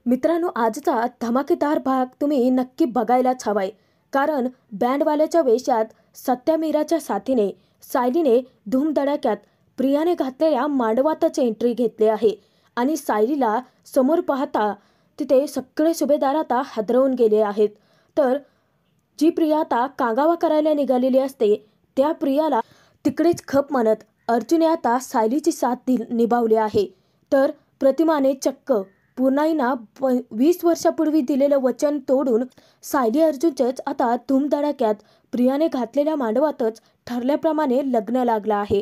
मित्रांनो, आजचा धमाकेदार भाग तुम्ही नक्की बघायलाच हवाय. कारण बँडवाल्याच्या वेशात सत्या मीराच्या साथीने सायलीने धूमधडाक्यात प्रियाने घातलेल्या मांडवातच एंट्री घेतली आहे. आणि सायलीला समोर पाहता तिथे सगळे सुभेदार आता हादरवून गेले आहेत. तर जी प्रिया आता कांगावा करायला निघालेली असते त्या प्रियाला तिकडेच खप म्हणत अर्जुने आता सायलीची साथ निभावली आहे. तर प्रतिमाने चक्क पूर्णाईना 20 वर्षापूर्वी दिलेलं वचन तोडून सायली अर्जुनचंच आता धूमधडाक्यात प्रियाने घातलेल्या मांडवातच ठरल्याप्रमाणे लग्न लागलं आहे.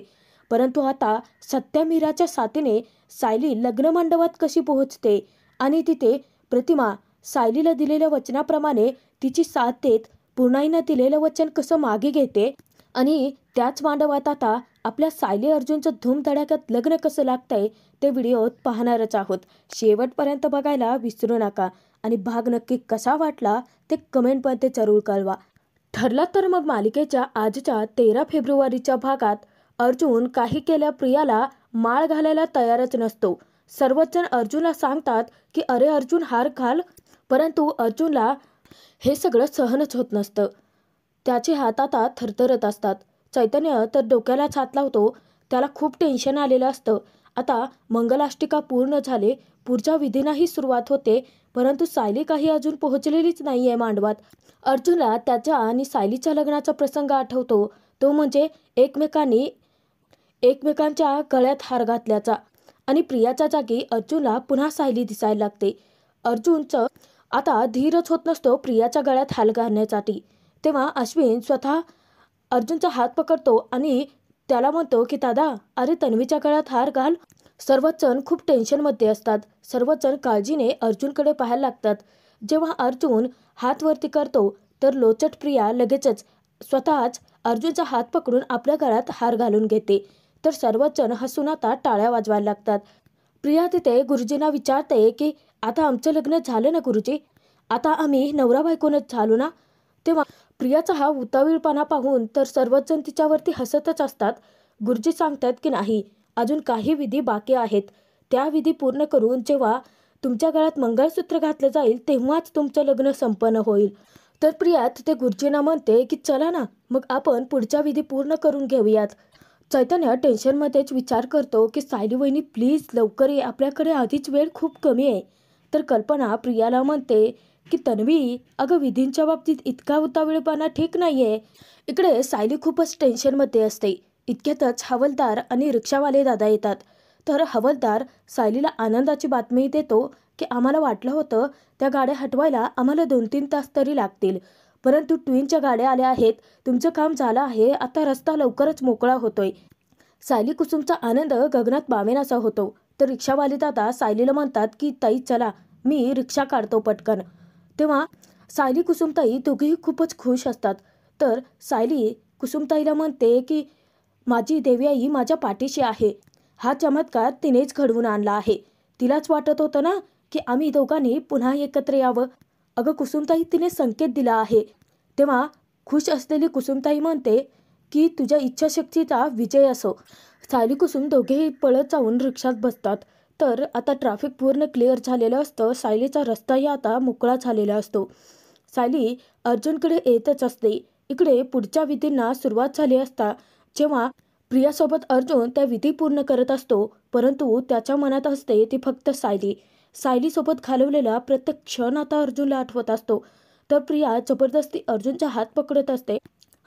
परंतु आता सत्या मीराच्या साथीने सायली लग्न मंडपात कशी पोहोचते आणि तिथे प्रतिमा सायलीला दिलेल्या वचनाप्रमाणे तिची साथ देत पूर्णाईनं दिलेलं वचन कसं मागे घेते आणि त्याच मांडवात आता आपल्या सायली अर्जुनचं धूमधडाक्यात लग्न कसं लागतंय ते व्हिडिओत पाहणारच आहोत. शेवटपर्यंत बघायला विसरू नका आणि भाग नक्की कसा वाटला ते कमेंटमध्ये जरूर कळवा. ठरला तर मग मालिकेच्या आजच्या 13 फेब्रुवारीच्या भागात अर्जुन काही केल्या प्रियाला माळ घालायला तयारच नसतो. सर्वच जण अर्जुनला सांगतात की अरे अर्जुन हार घाल, परंतु अर्जुनला हे सगळं सहनच होत नसतं. त्याचे हात आता थरथरत असतात. चैतन्य तर डोक्यालाच हात लावतो. त्याला खूप टेन्शन आलेलं असतं. आता मंगलाष्टिका पूर्ण झाले, पुढच्या विधींनाही सुरुवात होते, परंतु सायली काही अजून पोहोचलेलीच नाही आहे मांडवात. अर्जुनला त्याच्या आणि सायलीच्या लग्नाचा प्रसंग आठवतो, तो म्हणजे एकमेकांच्या गळ्यात हार घातल्याचा. आणि प्रियाच्या जागी अर्जुनला पुन्हा सायली दिसायला लागते. अर्जुनचं आता धीरच होत नसतो प्रियाच्या गळ्यात हार घालण्यासाठी. तेव्हा अश्विन स्वतः अर्जुनचा हात पकडतो आणि त्याला म्हणतो की दादा, अरे तन्वीच्या गळ्यात हार घाल. सर्वच जण खूप टेन्शनमध्ये असतात. सर्वच जण काळजीने अर्जुनकडे पाहायला लागतात. जेव्हा अर्जुन हात वरती करतो तर लोचट प्रिया लगेचच स्वतःच अर्जुनचा हात पकडून आपल्या गळ्यात हार घालून घेते. तर सर्वच जण हसून आता टाळ्या वाजवायला लागतात. प्रिया तिथे गुरुजींना विचारते की आता आमचं लग्न झालं ना गुरुजी, आता आम्ही नवरा बायकोनच झालो ना. तेव्हा प्रियाचा हा उतावीळपणा पाहून तर सर्वच जण तिच्यावरती हसतच असतात. गुरुजी सांगतात की नाही, अजून काही विधी बाकी आहेत. त्या विधी पूर्ण करून जेव्हा तुमच्या गळ्यात मंगळसूत्र घातलं जाईल तेव्हाच तुमचं लग्न संपन्न होईल. तर प्रिया तिथे गुरुजींना म्हणते की चला ना, मग आपण पुढच्या विधी पूर्ण करून घेऊयात. चैतन्य टेन्शनमध्येच विचार करतो की सायली वहिनी प्लीज लवकर ये, आपल्याकडे आधीच वेळ खूप कमी आहे. तर कल्पना प्रियाला म्हणते की तन्वी, अगं विधींच्या बाबतीत इतका उतावीळपणा ठीक नाहीये. इकडे सायली खूपच टेन्शनमध्ये असते. इतक्यातच हवालदार आणि रिक्षावाले दादा येतात. तर हवालदार सायलीला आनंदाची बातमी देतो की आम्हाला वाटलं होतं त्या गाड्या हटवायला आम्हाला 2-3 तास तरी लागतील, परंतु ट्विनच्या गाड्या आल्या आहेत, तुमचं काम झालं आहे, आता रस्ता लवकरच मोकळा होतोय. सायली कुसुमचा आनंद गगनात मावेनासा होतो. तर रिक्षावाले दादा सायलीला म्हणतात की ताई चला, मी रिक्षा काढतो पटकन. तेव्हा सायली कुसुमताई दोघेही खूपच खुश असतात. तर सायली कुसुमताईला म्हणते की माझी देवी माझ्या पाठीशी आहे. हा चमत्कार तिनेच घडवून आणला आहे. तिलाच वाटत होतं ना की आम्ही दोघांनी पुन्हा एकत्र यावं. अगं कुसुमताई, तिने संकेत दिला आहे. तेव्हा खुश असलेली कुसुमताई म्हणते की तुझ्या इच्छाशक्तीचा विजय असो. सायली कुसुम दोघेही पळत जाऊन रिक्षात बसतात. तर आता ट्रॅफिक पूर्ण क्लिअर झालेलं असतं. सायलीचा रस्ताही आता मोकळा झालेला असतो. सायली अर्जुनकडे येतच असते. इकडे पुढच्या विधींना सुरुवात झाली असता जेव्हा प्रियासोबत अर्जुन त्या विधी पूर्ण करत असतो, परंतु त्याच्या मनात असते ती फक्त सायली. सायलीसोबत घालवलेला प्रत्येक क्षण आता अर्जुनला आठवत असतो. तर प्रिया जबरदस्ती अर्जुनचा हात पकडत असते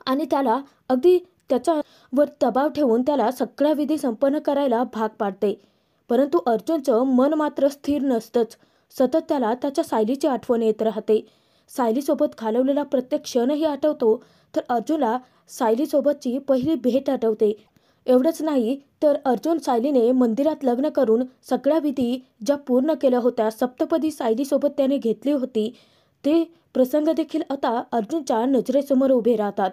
आणि त्याला अगदी त्याच्यावर दबाव ठेवून त्याला सगळ्या विधी संपन्न करायला भाग पाडते. परंतु अर्जुनचं मन मात्र स्थिर नसतंच. सतत त्याला त्याच्या सायलीची आठवण येत राहते. सायलीसोबत घालवलेला प्रत्येक क्षणही आठवतो. तर अर्जुनला सायलीसोबतची पहिली भेट आठवते. एवढंच नाही तर अर्जुन सायलीने मंदिरात लग्न करून सगळ्या विधी ज्या पूर्ण केल्या होत्या, सप्तपदी सायलीसोबत त्याने घेतली होती, ते प्रसंग देखील आता अर्जुनच्या नजरेसमोर उभे राहतात.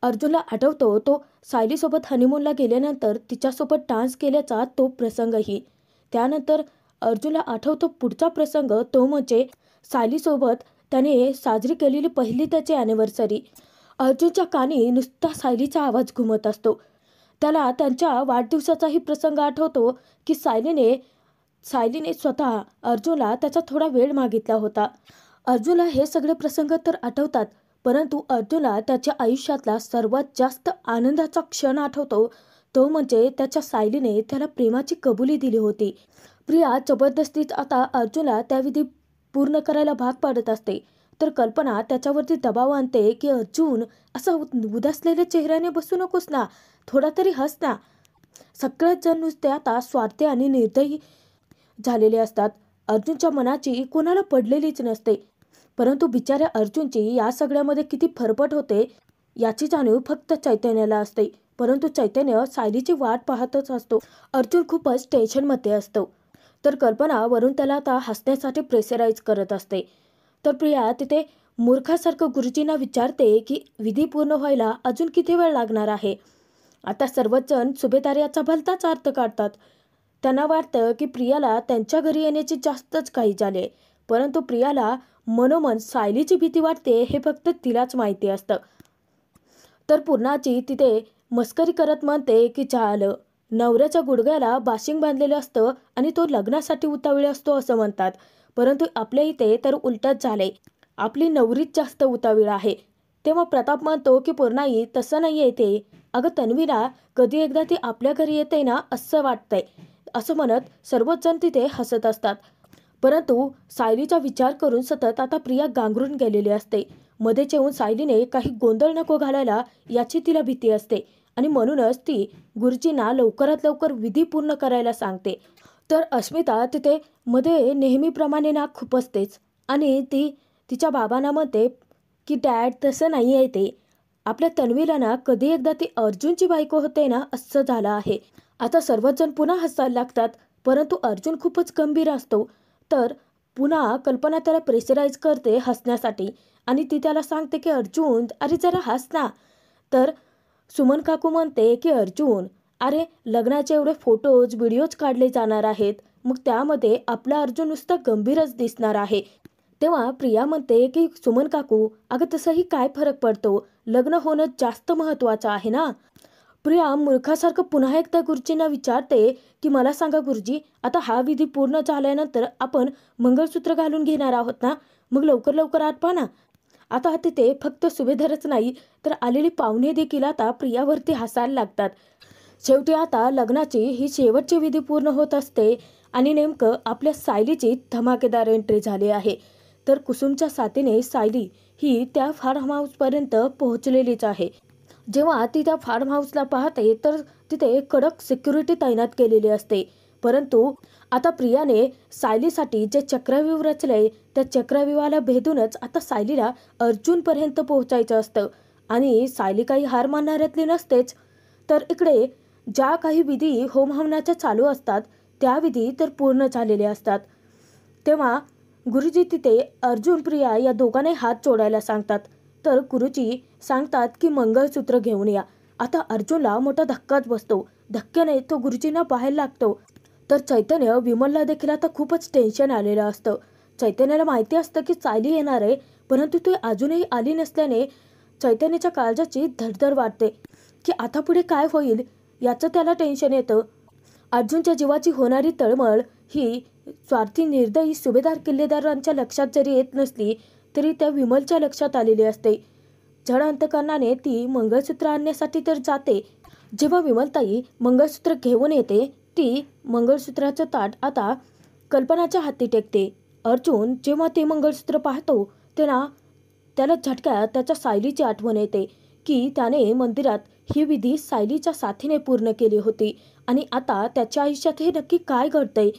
अर्जुनला आठवतो तो सायलीसोबत हनीमूनला गेल्यानंतर तिच्यासोबत डान्स केल्याचा तो प्रसंगही. त्यानंतर अर्जुनला आठवतो पुढचा प्रसंग, तो म्हणजे सायलीसोबत त्याने साजरी केलेली पहिली त्याची ॲनिव्हर्सरी. अर्जुनच्या कानी नुसता सायलीचा आवाज घुमत असतो. त्याला त्यांच्या वाढदिवसाचाही प्रसंग आठवतो की सायलीने सायलीने स्वतः अर्जुनला त्याचा थोडा वेळ मागितला होता. अर्जुनला हे सगळे प्रसंग तर आठवतात, परंतु अर्जुनला त्याच्या आयुष्यातला सर्वात जास्त आनंदाचा क्षण आठवतो तो म्हणजे त्याच्या सायलीने त्याला प्रेमाची कबुली दिली होती. प्रिया जबरदस्तीत आता अर्जुनला त्या विधी पूर्ण करायला भाग पाडत असते, तर कल्पना त्याच्यावरती दबाव आणते की अर्जुन असं उदासलेल्या चेहऱ्याने बसू नकोस ना, थोडा तरी हस ना. सगळेच जण नुसते आता स्वार्थी आणि निर्दयी झालेले असतात. अर्जुनच्या मनाची कोणाला पडलेलीच नसते, परंतु बिचाऱ्या अर्जुनची या सगळ्यामध्ये किती फरफट होते याची जाणीव फक्त चैतन्याला असते. परंतु चैतन्य सायलीची वाट पाहतच असतो. अर्जुन खूपच टेन्शनमध्ये असतो, तर कल्पना वरून त्याला आता हसण्यासाठी प्रेशराईज करत असते. तर प्रिया तिथे मूर्खासारखं गुरुजींना विचारते की विधी पूर्ण व्हायला अजून किती वेळ लागणार आहे. आता सर्वच जण सुभेदार याचा भलताच अर्थ काढतात. त्यांना वाटतं की प्रियाला त्यांच्या घरी येण्याची जास्तच काही झाले, परंतु प्रियाला मनोमन सायलीची भीती वाटते हे फक्त तिलाच माहिती असतं. तर पूर्णाची तिथे मस्करी करत म्हणते की झालं, नवऱ्याच्या गुडघ्याला बाशिंग बांधलेलं असतं आणि तो लग्नासाठी उतावळी असतो असं म्हणतात, परंतु आपल्या इथे तर उलटच झाले, आपली नवरीच जास्त उतावीळ आहे. तेव्हा प्रताप म्हणतो की पूर्णाई तसं नाही येते, अगं तन्वीला कधी एकदा ती आपल्या घरी येते ना असं वाटतंय, असं म्हणत सर्वच जण तिथे हसत असतात. परंतु सायलीचा विचार करून सतत आता प्रिया गांगरून गेलेली असते. मध्येच येऊन सायलीने काही गोंधळ नको घालायला याची तिला भीती असते आणि म्हणूनच ती गुरुजींना लवकरात लवकर विधी पूर्ण करायला सांगते. तर अस्मिता तिथे मध्ये नेहमीप्रमाणे ना खुपसतेच आणि ती तिच्या बाबांना म्हणते की डॅड तसं नाही आहे, ते आपल्या तन्वीला ना कधी एकदा ती अर्जुनची बायको होते ना असं झालं आहे. आता सर्वच जण पुन्हा हसायला लागतात, परंतु अर्जुन खूपच गंभीर असतो. तर पुन्हा कल्पना त्याला प्रेशराईज करते हसण्यासाठी आणि ती त्याला सांगते की अर्जुन अरे जरा हस ना. तर सुमन काकू म्हणते की अर्जुन अरे लग्नाचे एवढे फोटोज व्हिडिओज काढले जाणार आहेत, मग त्यामध्ये आपला अर्जुन नुसता गंभीरच दिसणार आहे. तेव्हा प्रिया म्हणते की सुमन काकू अगं तसंही काय फरक पडतो, लग्न होणं जास्त महत्त्वाचं आहे ना. प्रिया मूर्खासारखं पुन्हा एकदा गुरुजींना विचारते की मला सांगा गुरुजी, आता हा विधी पूर्ण झाल्यानंतर आपण मंगळसूत्र घालून घेणार आहोत ना, मग लवकर लवकर आठवा ना. आता तिथे फक्त सुभेदारच नाही तर आलेली पाहुणे देखील आता प्रियावरती हसायला लागतात. शेवटी आता लग्नाची ही शेवटची विधी पूर्ण होत असते आणि नेमकं आपल्या सायलीची धमाकेदार एंट्री झाली आहे. तर कुसुमच्या साथीने सायली ही त्या फार्म हाऊसपर्यंत पोहोचलेलीच आहे. जेव्हा ती त्या फार्म हाऊसला पाहते तर तिथे कडक सिक्युरिटी तैनात केलेली असते, परंतु आता प्रियाने सायलीसाठी जे चक्रव्यूह रचलंय त्या चक्रव्यूहाला भेदूनच आता सायलीला अर्जुनपर्यंत पोहोचायचं असतं आणि सायली काही हार मानणाऱ्यातली नसतेच. तर इकडे ज्या काही विधी होमहवनाच्या चालू असतात त्या विधी तर पूर्ण झालेल्या असतात. तेव्हा गुरुजी तिथे अर्जुन प्रिया या दोघांनाही हात जोडायला सांगतात. तर गुरुजी सांगतात की मंगळसूत्र घेऊन या. आता अर्जुनला मोठा धक्काच बसतो. धक्क्याने तो गुरुजींना बाहेर लागतो. तर चैतन्य विमलला देखील आता खूपच टेन्शन आलेलं असतं. चैतन्याला माहिती असतं की सायली येणार आहे, परंतु ती अजूनही आली नसल्याने चैतन्याच्या काळजाची धडधड वाटते की आता पुढे काय होईल याचं त्याला टेन्शन येतं. अर्जुनच्या जीवाची होणारी तळमळ ही स्वार्थी निर्दयी सुभेदार किल्लेदारांच्या लक्षात जरी येत नसली तरी त्या विमलच्या लक्षात आलेली असते. जड अंतकरणाने ती मंगळसूत्र आणण्यासाठी तर जाते. जेव्हा विमलताई मंगळसूत्र घेऊन येते ती मंगळसूत्राचं ताट आता कल्पनाच्या हाती टेकते. अर्जुन जेव्हा ते मंगळसूत्र पाहतो तेव्हा त्याला झटक्यात त्याच्या सायलीची आठवण येते की त्याने मंदिरात ही विधी सायलीच्या साथीने पूर्ण केली होती आणि आता त्याच्या आयुष्यात हे नक्की काय घडतंय.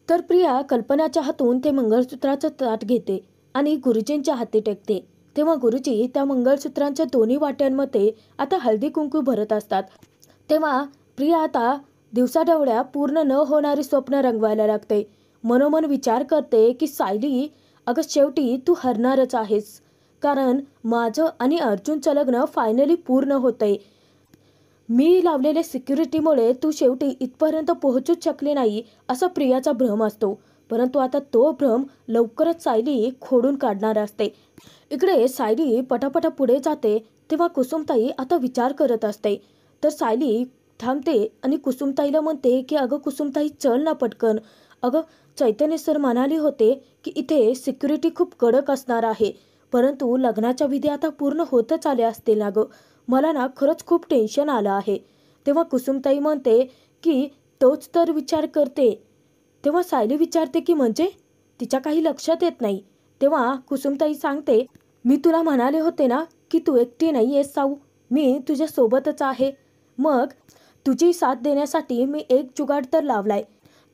तर प्रिया कल्पनाच्या हातून ते मंगळसूत्राचं ताट घेते आणि गुरुजींच्या हाती टेकते. तेव्हा गुरुजी त्या मंगळसूत्रांच्या दोन्ही वाट्यांमध्ये आता हळदी कुंकू भरत असतात. तेव्हा प्रिया आता दिवसाढवळ्या पूर्ण न होणारी स्वप्न रंगवायला लागते. मनोमन विचार करते की सायली अगं शेवटी तू हरणारच आहेस, कारण माझं आणि अर्जुनचं लग्न फायनली पूर्ण होतंय. मी लावलेल्या सिक्युरिटीमुळे तू शेवटी इथपर्यंत पोहोचूच शकली नाही असा प्रियाचा भ्रम असतो, परंतु आता तो भ्रम लवकरच सायली खोडून काढणार असते. इकडे सायली पटापटा पुढे जाते तेव्हा कुसुमताई आता विचार करत असते. तर सायली थांबते आणि कुसुमताईला म्हणते की अगं कुसुमताई चल ना पटकन, अगं, चैतन्य सर म्हणाले होते की इथे सिक्युरिटी खूप कडक असणार आहे, परंतु लग्नाच्या विधी आता पूर्ण होतच आले असतील ना गं. मला ना खरंच खूप टेन्शन आलं आहे. तेव्हा कुसुमताई म्हणते की तोच तर विचार करते. तेव्हा सायली विचारते की म्हणजे? तिच्या काही लक्षात येत नाही. तेव्हा कुसुमताई सांगते, मी तुला म्हणाले होते ना की तू एकटी नाही आहेस साऊ, मी तुझ्या सोबतच आहे. मग तुझी साथ देण्यासाठी मी एक जुगाड तर लावलाय.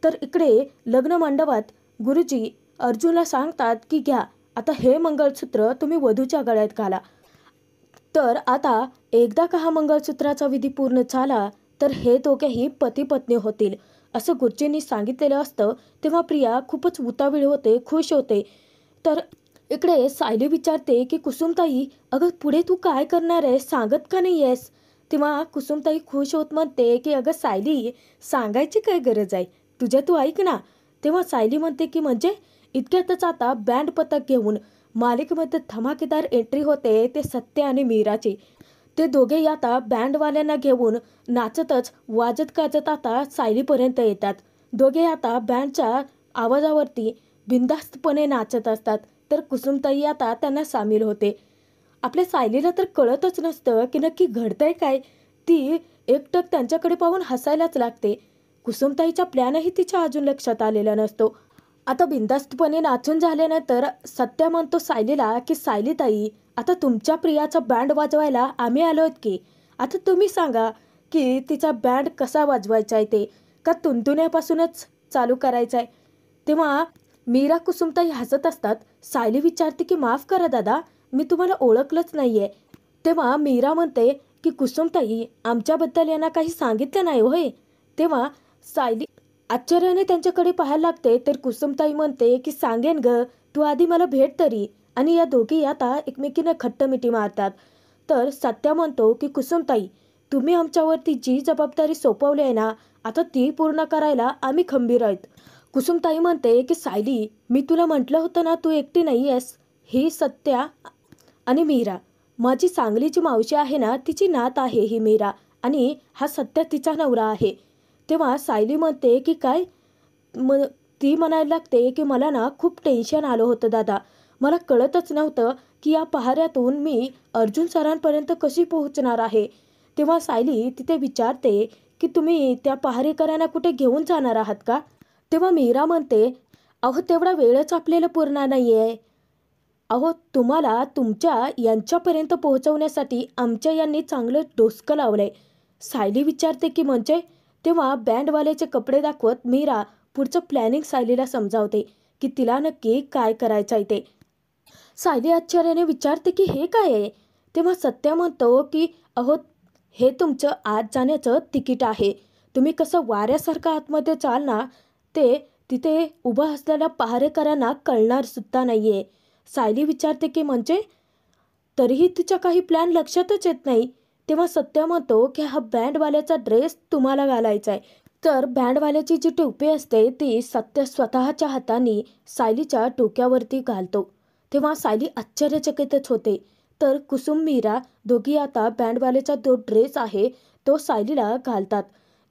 तर इकडे लग्न मंडपात गुरुजी अर्जुनला सांगतात की घ्या, आता हे मंगळसूत्र तुम्ही वधूच्या गळ्यात घाला. तर आता एकदा का हा मंगळसूत्राचा विधी पूर्ण झाला तर हे दोघेही पती पत्नी होतील, असं गुरुजींनी सांगितलेलं असतं. तेव्हा प्रिया खूपच उतावीळ होते, खुश होते. तर इकडे सायली विचारते की कुसुमताई, अगं पुढे तू काय करणार आहेस, सांगत का नाही आहेस? तेव्हा कुसुमताई खुश होत म्हणते की अगं सायली, सांगायची काय गरज आहे, तुझ्या तू ऐक ना. तेव्हा सायली म्हणते की म्हणजे? इतक्यातच आता बँड पथक घेऊन मालिकेमध्ये धमाकेदार एंट्री होते ते सत्य आणि मीराची. ते दोघेही आता बँडवाल्यांना घेऊन नाचतच वाजत गाजत आता सायलीपर्यंत येतात. दोघे आता बँडच्या आवाजावरती बिनधास्तपणे नाचत असतात. तर कुसुमताई आता त्यांना सामील होते. आपल्या सायलीला तर कळतच नसतं की नक्की घडतंय काय. ती एकटक त्यांच्याकडे पाहून हसायलाच लागते. कुसुमताईचा प्लॅनही तिच्या अजून लक्षात आलेला नसतो. आता बिनधास्तपणे नाचून झाल्यानंतर सत्या म्हणतो सायलीला की सायलीताई, आता तुमच्या प्रियाचा बँड वाजवायला आम्ही आलोत की. आता तुम्ही सांगा की तिचा बँड कसा वाजवायचा आहे ते, का तुणतुण्यापासूनच चालू करायचा आहे. तेव्हा मीरा कुसुमताई हसत असतात. सायली विचारते की माफ करा दादा, मी तुम्हाला ओळखलंच नाहीये. तेव्हा मीरा म्हणते की कुसुमताई, आमच्याबद्दल यांना काही सांगितलं नाही होय. तेव्हा सायली आश्चर्याने त्यांच्याकडे पाहायला लागते. तर कुसुमताई म्हणते की सांगेन ग, तू आधी मला भेट तरी. आणि या दोघी आता एकमेकींना खट्टमिठी मारतात. तर सत्या म्हणतो की कुसुमताई, तुम्ही आमच्यावरती जी जबाबदारी सोपवली आहे ना, आता ती पूर्ण करायला आम्ही खंबीर आहोत. कुसुमताई म्हणते की सायली, मी तुला म्हटलं होतं ना तू एकटी नाही आहेस. ही सत्या आणि मीरा, माझी सांगलीची मावशी आहे ना, तिची नात आहे ही मीरा, आणि हा सत्या तिचा नवरा आहे. तेव्हा सायली म्हणते की काय? ती म्हणायला लागते की मला ना खूप टेन्शन आलं होतं दादा. मला कळतच नव्हतं की या पहाऱ्यातून मी अर्जुन सरांपर्यंत कशी पोहोचणार आहे. तेव्हा सायली तिथे विचारते की तुम्ही त्या पहारेकरांना कुठे घेऊन जाणार आहात का? तेव्हा मीरा म्हणते, अहो तेवढा वेळच आपल्याला पुरणार नाही आहे. अहो तुम्हाला तुमच्या यांच्यापर्यंत पोहोचवण्यासाठी आमच्या यांनी चांगलं डोसकं लावलंय. सायली विचारते की म्हणजे? तेव्हा बँडवाल्याचे कपडे दाखवत मीरा पुढचं प्लॅनिंग सायलीला समजावते की तिला नक्की काय करायचं आहे ते. सायली आश्चर्याने विचारते की हे काय आहे? तेव्हा सत्या म्हणतो की अहो, हे तुमचं आत जाण्याचं तिकीट आहे. तुम्ही कसं वाऱ्यासारखं आतमध्ये चाल ना, ते तिथे उभं असलेल्या पहारेकरांना कळणार सुद्धा नाहीये. सायली विचारते की म्हणजे? तरीही तिच्या काही प्लॅन लक्षातच येत नाही. तेव्हा सत्या म्हणतो की हा बँडवाल्याचा ड्रेस तुम्हाला घालायचा आहे. तर बँडवाल्याची जी टोपी असते ती सत्य स्वतःच्या हाताने सायलीच्या डोक्यावरती घालतो. तेव्हा सायली आश्चर्यचकितच होते. तर कुसुम मीरा दोघी आता बँडवाल्याचा जो ड्रेस आहे तो सायलीला घालतात.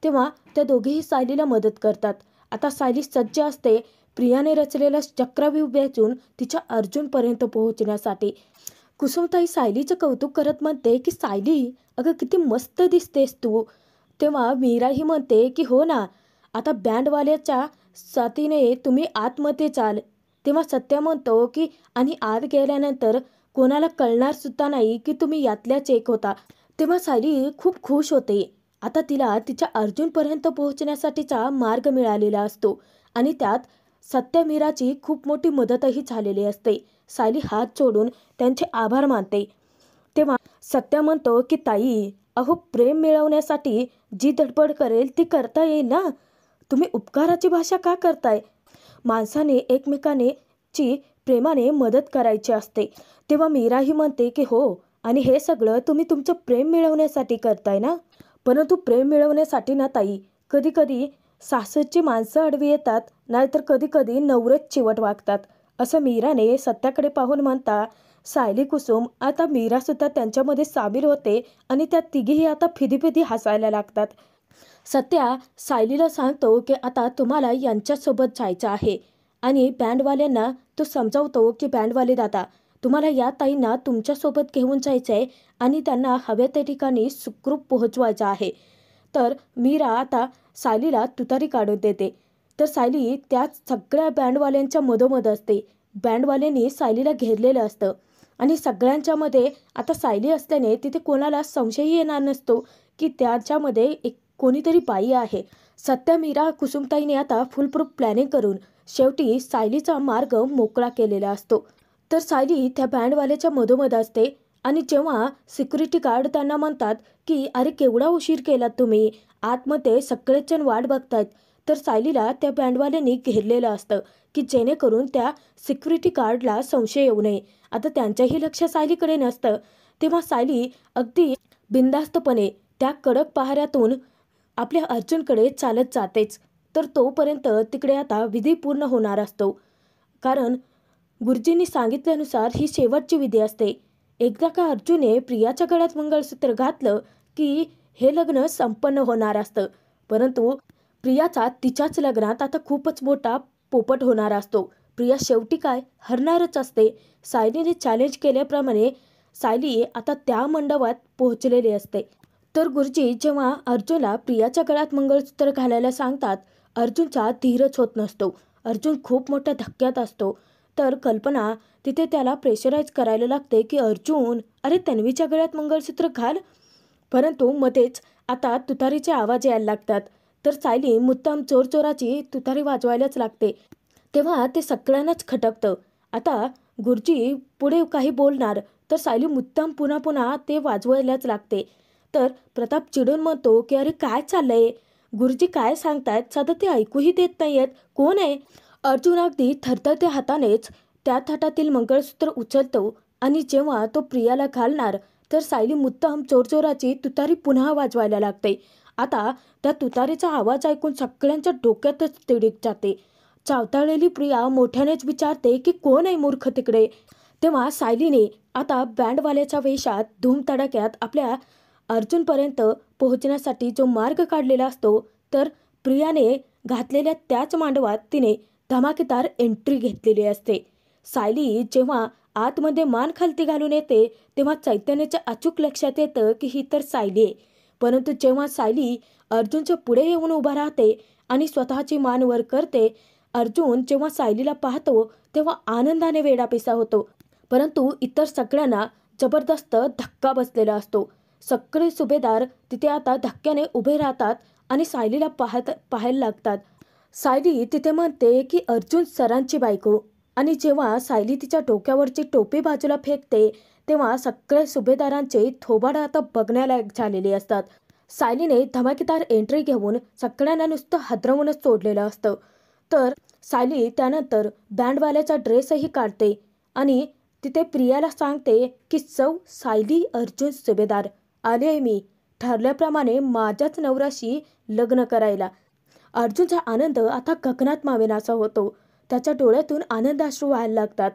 तेव्हा त्या दोघीही सायलीला मदत करतात. आता सायली सज्ज असते प्रियाने रचलेला चक्रव्यूह वेचून तिच्या अर्जुनपर्यंत पोहोचण्यासाठी. कुसुमताई सायलीचं कौतुक करत म्हणते की सायली, अगं किती मस्त दिसतेस तू. तेव्हा मीराही म्हणते की हो ना, आता बँडवाल्याच्या साथीने तुम्ही आतमध्ये चाल. तेव्हा सत्या म्हणतो की आणि आत गेल्यानंतर कोणाला कळणार सुद्धा नाही की तुम्ही यातल्याच एक होता. तेव्हा सायली खूप खुश होते. आता तिला तिच्या अर्जुनपर्यंत पोहोचण्यासाठीचा मार्ग मिळालेला असतो आणि त्यात सत्या मीराची खूप मोठी मदतही झालेली असते. सायली हात जोडून त्यांचे आभार मानते. तेव्हा सत्या म्हणतो की ताई, अहो प्रेम मिळवण्यासाठी जी धडपड करेल ती करता येईल ना. तुम्ही उपकाराची भाषा का करताय? माणसाने एकमेकाने ची प्रेमाने मदत करायची असते. तेव्हा मीराही म्हणते की हो, आणि हे सगळं तुम्ही तुमचं प्रेम मिळवण्यासाठी करताय ना. परंतु प्रेम मिळवण्यासाठी ना ताई, कधी कधी सासरची माणसं अडवी येतात, नाहीतर कधी कधी नवरेच चिवट वागतात, असं मीराने सत्याकडे पाहून म्हणता सायली कुसुम आता मीरा सुद्धा त्यांच्यामध्ये सामील होते आणि त्या तिघीही आता फिदी हसायला लागतात. सत्या सायलीला सांगतो की आता तुम्हाला यांच्यासोबत जायचं आहे आणि बँडवाल्यांना तो समजावतो की बँडवाले दादा, तुम्हाला या ताईंना तुमच्यासोबत घेऊन जायचं आहे आणि त्यांना हव्या त्या ठिकाणी सुखरूप पोहोचवायचं आहे. तर मीरा आता सायलीला तुतारी काढून देते. तर सायली त्या सगळ्या बँडवाल्यांच्या मधोमध असते. बँडवाल्यांनी सायलीला घेरलेलं असतं आणि सगळ्यांच्यामध्ये आता सायली असल्याने तिथे कोणाला संशयही येणार नसतो की त्याच्यामध्ये एक कोणीतरी बाई आहे. सत्या, मीरा, कुसुमताईने आता फुलप्रूफ प्लॅनिंग करून शेवटी सायलीचा मार्ग मोकळा केलेला असतो. तर सायली त्या बँडवाल्याच्या मधोमध असते आणि जेव्हा सिक्युरिटी गार्ड त्यांना म्हणतात की अरे केवढा उशीर केलात तुम्ही, आतमध्ये सगळेच जण वाट बघतायत, तर सायलीला त्या बँडवाल्यांनी घेरलेलं असतं की जेणेकरून त्या सिक्युरिटी गार्डला संशय येऊ नये. आता त्यांच्याही लक्ष सायलीकडे नसतं. तेव्हा सायली अगदी बिनधास्तपणे त्या कडक पहाऱ्यातून आपल्या अर्जुनकडे चालत जातेच. तर तोपर्यंत तिकडे आता विधी पूर्ण होणार असतो, कारण गुरुजींनी सांगितल्यानुसार ही शेवटची विधी असते. एकदा का अर्जुनने प्रियाच्या गळ्यात मंगळसूत्र घातलं की हे लग्न संपन्न होणार असतं. परंतु प्रियाचा तिच्याच लग्नात आता खूपच मोठा पोपट होणार असतो. प्रिया शेवटी काय हरणारच असते. सायलीने चॅलेंज केल्याप्रमाणे सायली आता त्या मंडपात पोहोचलेली असते. तर गुरुजी जेव्हा अर्जुनला प्रियाच्या गळ्यात मंगळसूत्र घालायला सांगतात, अर्जुनचा धीरच होत नसतो. अर्जुन खूप मोठ्या धक्क्यात असतो. तर कल्पना तिथे त्याला प्रेशराईज करायला लागते की अर्जुन, अरे तन्वीच्या गळ्यात मंगळसूत्र घाल. परंतु मध्येच आता तुतारीचे आवाज यायला लागतात. तर सायली मुद्दाम जोरजोराची तुतारी वाजवायलाच लागते. तेव्हा ते सगळ्यांनाच खटकतं. आता गुरुजी पुढे काही बोलणार तर सायली मुद्दाम पुन्हा पुन्हा ते वाजवायलाच लागते. तर प्रताप चिडून म्हणतो की अरे काय चाललंय, गुरुजी काय सांगतायत साधं ते ऐकूही देत नाहीयेत, कोण आहे. अर्जुन अगदी थरथरत्या हातानेच त्या थाटातील मंगळसूत्र उचलतो आणि जेव्हा तो प्रियाला घालणार तर सायली मुद्दाम जोरजोराची तुतारी पुन्हा वाजवायला लागते. आता त्या तुतारीचा आवाज ऐकून सगळ्यांच्या डोक्यातच तिडीक जाते. चावताळलेली प्रिया मोठ्यानेच विचारते की कोण आहे मूर्ख तिकडे. तेव्हा सायलीने आता बँडवाल्याच्या वेशात धूमधडाक्यात आपल्या अर्जुनपर्यंत पोहोचण्यासाठी जो मार्ग काढलेला असतो, तर प्रियाने घातलेल्या त्याच मांडवात तिने धमाकेदार एंट्री घेतलेली असते. सायली जेव्हा आतमध्ये मान खालती घालून येते तेव्हा चैतन्याच्या अचूक लक्षात येतं की ही तर सायली आहे. परंतु जेव्हा सायली अर्जुनच्या पुढे येऊन उभा राहते आणि स्वतःची मान वर करते, अर्जुन जेव्हा सायलीला पाहतो तेव्हा आनंदाने वेडापिसा होतो. परंतु इतर सगळ्यांना जबरदस्त धक्का बसलेला असतो. सगळे सुभेदार तिथे आता धक्क्याने उभे राहतात आणि सायलीला पाहायला लागतात. सायली तिथे म्हणते की अर्जुन सरांची बायको. आणि जेव्हा सायली तिच्या डोक्यावरची टोपी बाजूला फेकते तेव्हा सगळे सुभेदारांचे थोबाड आता बघण्यालायक झालेले असतात. सायलीने धमाकेदार एंट्री घेऊन सगळ्यांना नुसतं हादरवूनच सोडलेलं असतं. तर सायली त्यानंतर बँडवाल्याचा ड्रेसही काढते आणि तिथे प्रियाला सांगते की सौ सायली अर्जुन सुभेदार, आले आहे मी ठरल्याप्रमाणे माझ्याच नवऱ्याशी लग्न करायला. अर्जुनचा आनंद आता गगनात मावेनासा होतो. त्याच्या डोळ्यातून आनंदाश्रू व्हायला लागतात.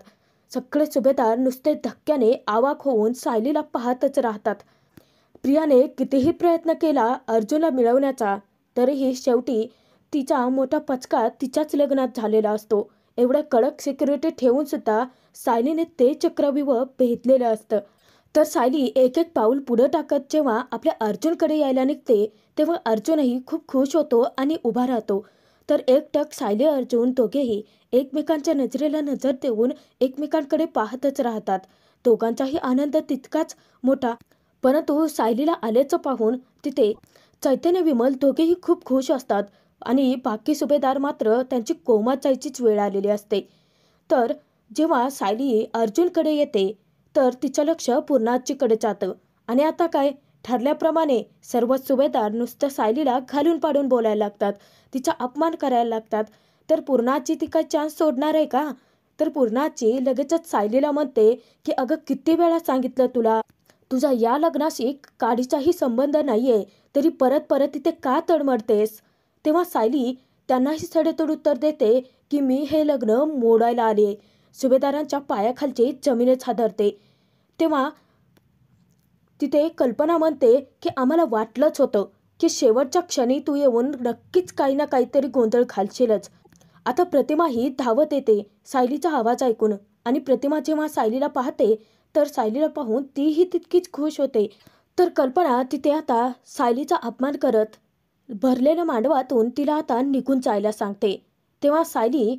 सगळे सुभेदार नुसते धक्क्याने आवाक होऊन सायलीला पाहतच राहतात. प्रियाने कितीही प्रयत्न केला अर्जुनला मिळवण्याचा, तरीही शेवटी तिचा मोठा पचका तिच्याच लग्नात झालेला असतो. एवढं कडक सिक्युरिटी ठेवून सुद्धा सायलीने ते चक्रव्यूह भेदलेलं असतं. तर सायली एक एक पाऊल पुढे टाकत जेव्हा आपल्या अर्जुनकडे यायला निघते तेव्हा अर्जुनही खूप खुश होतो आणि उभा राहतो. तर एकटक सायली अर्जुन दोघेही एकमेकांच्या नजरेला नजर देऊन एकमेकांकडे पाहतच राहतात. दोघांचाही आनंद तितकाच मोठा. परंतु सायलीला आल्याचं पाहून तिथे चैतन्य, विमल दोघेही खूप खुश असतात आणि बाकी सुभेदार मात्र त्यांची कोमात जायचीच वेळ आलेली असते. तर जेव्हा सायली अर्जुनकडे येते तर तिचं लक्ष पूर्णाजीकडे जातं आणि आता काय ठरल्याप्रमाणे सर्व सुभेदार नुसतं सायलीला घालून पाडून बोलायला लागतात, तिचा अपमान करायला लागतात. तर पूर्णाजी ती काय चान्स सोडणार आहे का. तर पूर्णाजी लगेचच सायलीला म्हणते की अगं किती वेळा सांगितलं तुला, तुझा या लग्नाशी काडीचाही संबंध नाहीये, तरी परत परत इथे का तडमडतेस. तेव्हा सायली त्यांनाही सडेतोड उत्तर देते की मी हे लग्न मोडायला आले. सुभेदारांच्या पायाखालची जमीनच हादरते. तेव्हा तिथे कल्पना म्हणते की आम्हाला वाटलंच होतं की शेवटच्या क्षणी तू येऊन नक्कीच काही ना काहीतरी गोंधळ घालशीलच. आता प्रतिमाही धावत येते सायलीचा आवाज ऐकून आणि प्रतिमा जेव्हा सायलीला पाहते तर सायलीला पाहून तीही तितकीच खुश होते. तर कल्पना तिथे आता सायलीचा अपमान करत भरलेल्या मांडवातून तिला आता निघून जायला सांगते. तेव्हा सायली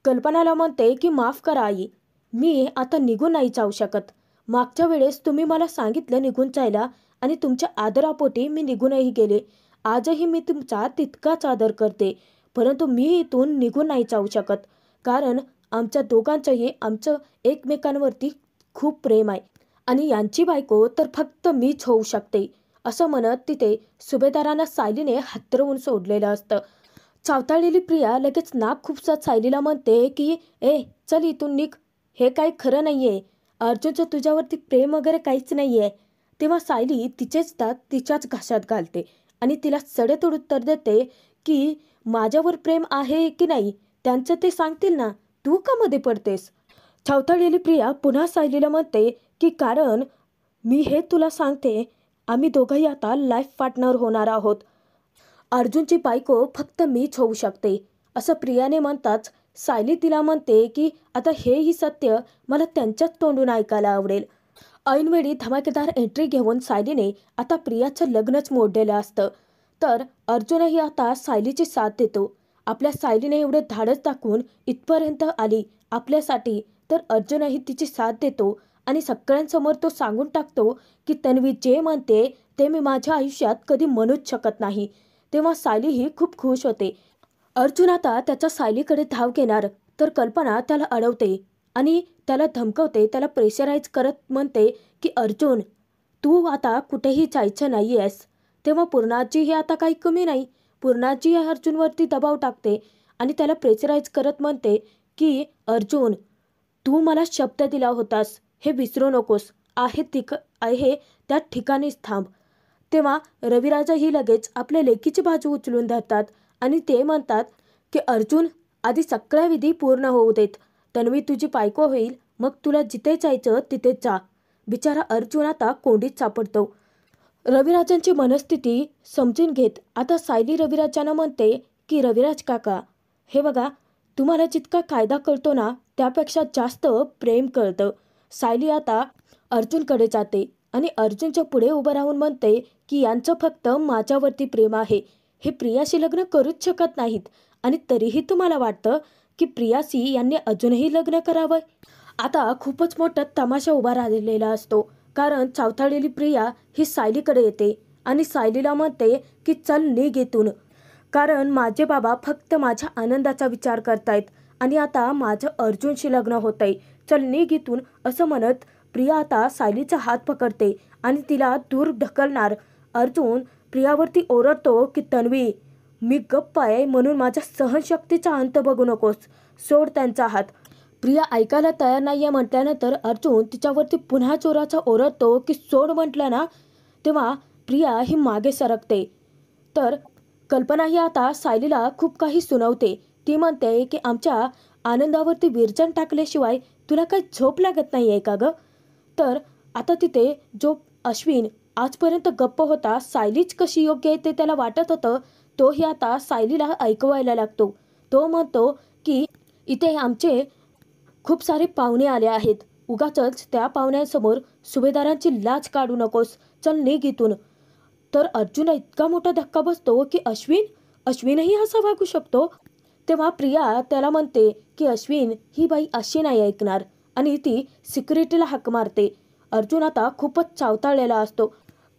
कल्पनाला म्हणते की माफ करा आई, मी आता निघून नाही जाऊ शकत. मागच्या वेळेस तुम्ही मला सांगितलं निघून जायला आणि तुमच्या आदरापोटी मी निघूनही गेले. आजही मी तुमचा तितकाच आदर करते, परंतु मी इथून निघून नाही जाऊ शकत, कारण आमच्या दोघांचंही आमचं एकमेकांवरती खूप प्रेम आहे आणि यांची बायको तर फक्त मीच होऊ शकते. असं म्हणत तिथे सुभेदारांना सायलीने हातरवून सोडलेलं असतं. चावताळलेली प्रिया लगेच नाक खुपसत सायलीला म्हणते की चल इथून निघ, हे काही खरं नाही आहे. अर्जुनचं तुझ्यावरती प्रेम वगैरे काहीच नाही आहे. तेव्हा सायली तिचेच दात तिच्याच घशात घालते आणि तिला सडेतोड उत्तर देते की माझ्यावर प्रेम आहे की नाही त्यांचं ते सांगतील ना, तू का मध्ये पडतेस. चावताळलेली प्रिया पुन्हा सायलीला म्हणते की कारण मी हे तुला सांगते, आम्ही दोघंही आता लाईफ पार्टनर होणार आहोत. अर्जुनची बायको फक्त मीच होऊ शकते. असं प्रियाने म्हणताच सायली तिला म्हणते की आता हेही सत्य मला त्यांच्याच तोंडून ऐकायला आवडेल. ऐनवेळी धमाकेदार एंट्री घेऊन सायलीने आता प्रियाचं लग्नच मोडलेलं असतं. तर अर्जुनही आता सायलीची साथ देतो. आपल्या सायलीने एवढे धाडस दाखवून इथपर्यंत आली आपल्यासाठी, तर अर्जुनही तिची साथ देतो आणि सगळ्यांसमोर तो सांगून टाकतो की तन्वी जे म्हणते ते मी माझ्या आयुष्यात कधी म्हणूच शकत नाही. तेव्हा सायलीही खूप खुश होते. अर्जुन आता त्याच्या सायलीकडे धाव घेणार तर कल्पना त्याला अडवते आणि त्याला धमकवते, त्याला प्रेशराईज करत म्हणते की अर्जुन, तू आता कुठेही जायचं नाही आहेस. तेव्हा पूर्णाजीही आता काही कमी नाही. पूर्णाजी अर्जुनवरती दबाव टाकते आणि त्याला प्रेशराईज करत म्हणते की अर्जुन, तू मला शब्द दिला होतास, हे विसरू नकोस. आहे त्या ठिकाणीच थांब. तेव्हा रविराजही लगेच आपल्या लेकीची बाजू उचलून धरतात आणि ते म्हणतात की अर्जुन, आधी सगळ्या विधी पूर्ण होऊ देत. तन्वी तुझी बायको होईल, मग तुला जिथे जायचं तिथेच जा. बिचारा अर्जुन आता कोंडीत सापडतो. रविराजांची मनस्थिती समजून घेत आता सायली रविराजांना म्हणते की रविराज काका, हे बघा, तुम्हाला जितका कायदा कळतो ना त्यापेक्षा जास्त प्रेम कळतं. सायली आता अर्जुनकडे जाते आणि अर्जुनच्या पुढे उभं राहून म्हणते की यांचं फक्त माझ्यावरती प्रेम आहे. हे प्रियाशी लग्न करूच शकत नाहीत आणि तरीही तुम्हाला वाटतं की प्रियाशी यांनी अजूनही लग्न करावं. आता खूपच मोठा तमाशा उभा राहिलेला असतो, कारण चावताळलेली प्रिया ही सायलीकडे येते आणि सायलीला म्हणते की चल निघ इथून, कारण माझे बाबा फक्त माझ्या आनंदाचा विचार करतायत आणि आता माझं अर्जुनशी लग्न होतंय, चल निघ इथून. असं म्हणत प्रिया आता सायलीचा हात पकडते आणि तिला दूर ढकलणार. अर्जुन प्रियावरती ओरडतो की तन्वी, मी गप्प आहे म्हणून माझ्या सहनशक्तीचा अंत बघू नकोस, सोड त्यांचा हात. प्रिया ऐकायला तयार नाहीये म्हटल्यानंतर अर्जुन तिच्यावरती पुन्हा जोराचा ओरडतो की सोड म्हटलं ना. तेव्हा प्रिया ही मागे सरकते. तर कल्पना ही आता सायलीला खूप काही सुनावते. ती म्हणते की आमच्या आनंदावरती विरजण टाकल्याशिवाय तुला काही झोप लागत नाही आहे का गं. तर आता तिथे जो अश्विन आजपर्यंत गप्प होता, सायलीच कशी योग्य आहे ते त्याला वाटत होतं, तोही आता सायलीला ऐकवायला लागतो. तो म्हणतो की इथे आमचे खूप सारे पाहुणे आले आहेत, उगाचच त्या पाहुण्यांसमोर सुभेदारांची लाज काढू नकोस, चल निघ इथून. तर अर्जुनला इतका मोठा धक्का बसतो की अश्विनही असा वागू शकतो. तेव्हा प्रिया त्याला म्हणते की अश्विन, ही बाई अशी नाही ऐकणार आणि ती सिक्युरिटीला हाक मारते. अर्जुन आता खूपच चावताळलेला असतो.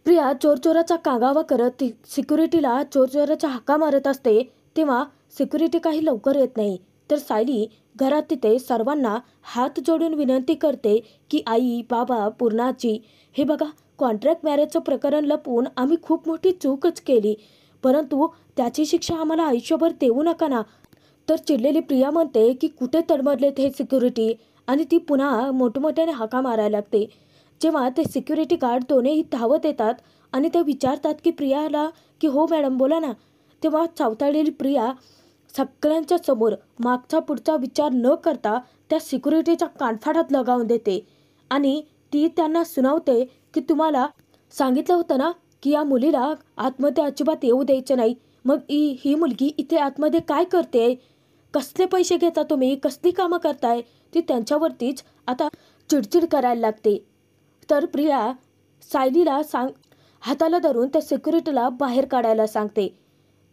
प्रिया जोरजोराचा कागावा करत सिक्युरिटीला जोरजोराच्या हाका मारत असते. तेव्हा सिक्युरिटी काही लवकर येत नाही. तर सायली घरात तिथे सर्वांना हात जोडून विनंती करते की आई, बाबा, पूर्णाजी, हे बघा, कॉन्ट्रॅक्ट मॅरेजचं प्रकरण लपवून आम्ही खूप मोठी चूकच केली, परंतु त्याची शिक्षा आम्हाला आयुष्यभर देऊ नका ना. तर चिडलेली प्रिया म्हणते की कुठे तडमडलेत हे सिक्युरिटी, आणि ती पुन्हा मोठमोठ्याने हाका मारायला लागते. जेव्हा ते सिक्युरिटी गार्ड दोन्ही धावत येतात आणि ते विचारतात की प्रियाला की हो मॅडम बोला ना, तेव्हा चावताळलेली प्रिया सगळ्यांच्या समोर मागचा पुढचा विचार न करता त्या सिक्युरिटीच्या कानफाडात लगावून देते आणि ती त्यांना सुनावते की तुम्हाला सांगितलं होतं ना की या मुलीला आतमध्ये अजिबात येऊ द्यायचं नाही. मग ही मुलगी इथे आतमध्ये काय करते, कसले पैसे घेता तुम्ही, कसली कामं करताय, ती त्यांच्यावरतीच आता चिडचिड करायला लागते. तर प्रिया सायलीला हाताला धरून त्या सिक्युरिटीला बाहेर काढायला सांगते.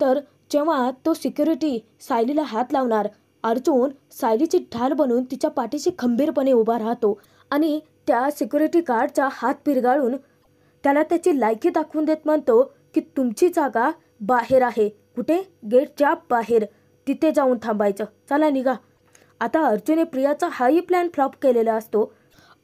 तर जेव्हा तो सिक्युरिटी सायलीला हात लावणार, अर्जुन सायलीची ढाल बनून तिच्या पाठीशी खंबीरपणे उभा राहतो आणि त्या सिक्युरिटी गार्डचा हात पिरगाळून त्याला त्याची लायकी दाखवून देत म्हणतो की तुमची जागा बाहेर आहे. कुठे? गेटच्या बाहेर. तिथे जाऊन थांबायचं. चला निघा. आता अर्जुनने प्रियाचा हाही प्लॅन फ्लॉप केलेला असतो.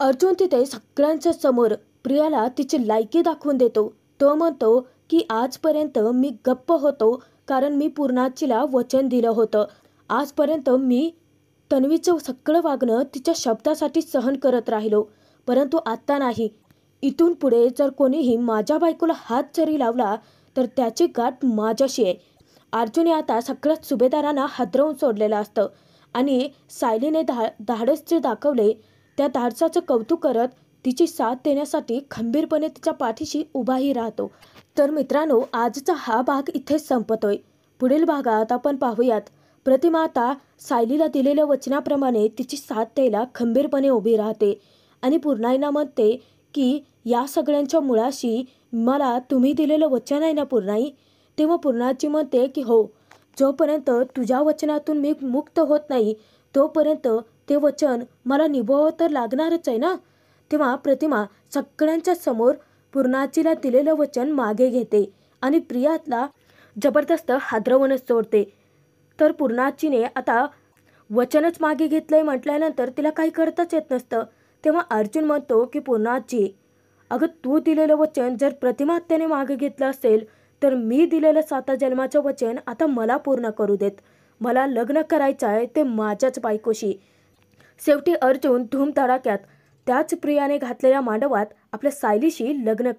अर्जुन तिथे सगळ्यांच्या समोर प्रियाला तिची लायकी दाखवून देतो. तो म्हणतो की आजपर्यंत मी गप्प होतो कारण मी पूर्णाचीला वचन दिलं होतं. आजपर्यंत मी तन्वीचं सगळं वागणं तिच्या शब्दासाठी सहन करत राहिलो, परंतु आत्ता नाही. इथून पुढे जर कोणीही माझ्या बायकोला हात जरी लावला तर त्याची गाठ माझ्याशी आहे. अर्जुनने आता सगळ्याच सुभेदारांना हादरवून सोडलेलं असतं आणि सायलीने धाडस जे दाखवले त्या धाडसाचं कौतुक करत तिची साथ देण्यासाठी खंबीरपणे तिच्या पाठीशी उभाही राहतो. तर मित्रांनो, आजचा हा भाग इथेच संपतोय. पुढील भागात आपण पाहूयात प्रतिमा आता सायलीला दिलेल्या वचनाप्रमाणे तिची साथ द्यायला खंबीरपणे उभी राहते आणि पूर्णाईला म्हणते की या सगळ्यांच्या मुळाशी मला तुम्ही दिलेलं वचन आहे ना पूर्णाई. तेव्हा पूर्णाची म्हणते की हो, जोपर्यंत तुझ्या वचनातून मी मुक्त होत नाही तोपर्यंत ते वचन मला निभावावं तर लागणारच आहे ना. तेव्हा प्रतिमा सगळ्यांच्या समोर पूर्णाचीला दिलेलं वचन मागे घेते आणि प्रियाला जबरदस्त हादरवूनच सोडते. तर पूर्णाचीने आता वचनच मागे घेतलंय म्हटल्यानंतर तिला काही करताच येत नसतं. तेव्हा अर्जुन म्हणतो की पूर्णाची, अगं तू दिलेलं वचन जर प्रतिमा त्याने मागे घेतलं असेल तर मी दिलेलं 7 जन्माचं वचन आता मला पूर्ण करू देत. मला लग्न करायचं आहे ते माझ्याच बायकोशी. शेवटी अर्जुन धूमधडाक्यात त्याच प्रियाने घातलेल्या मांडवात आपल्या सायलीशी लग्न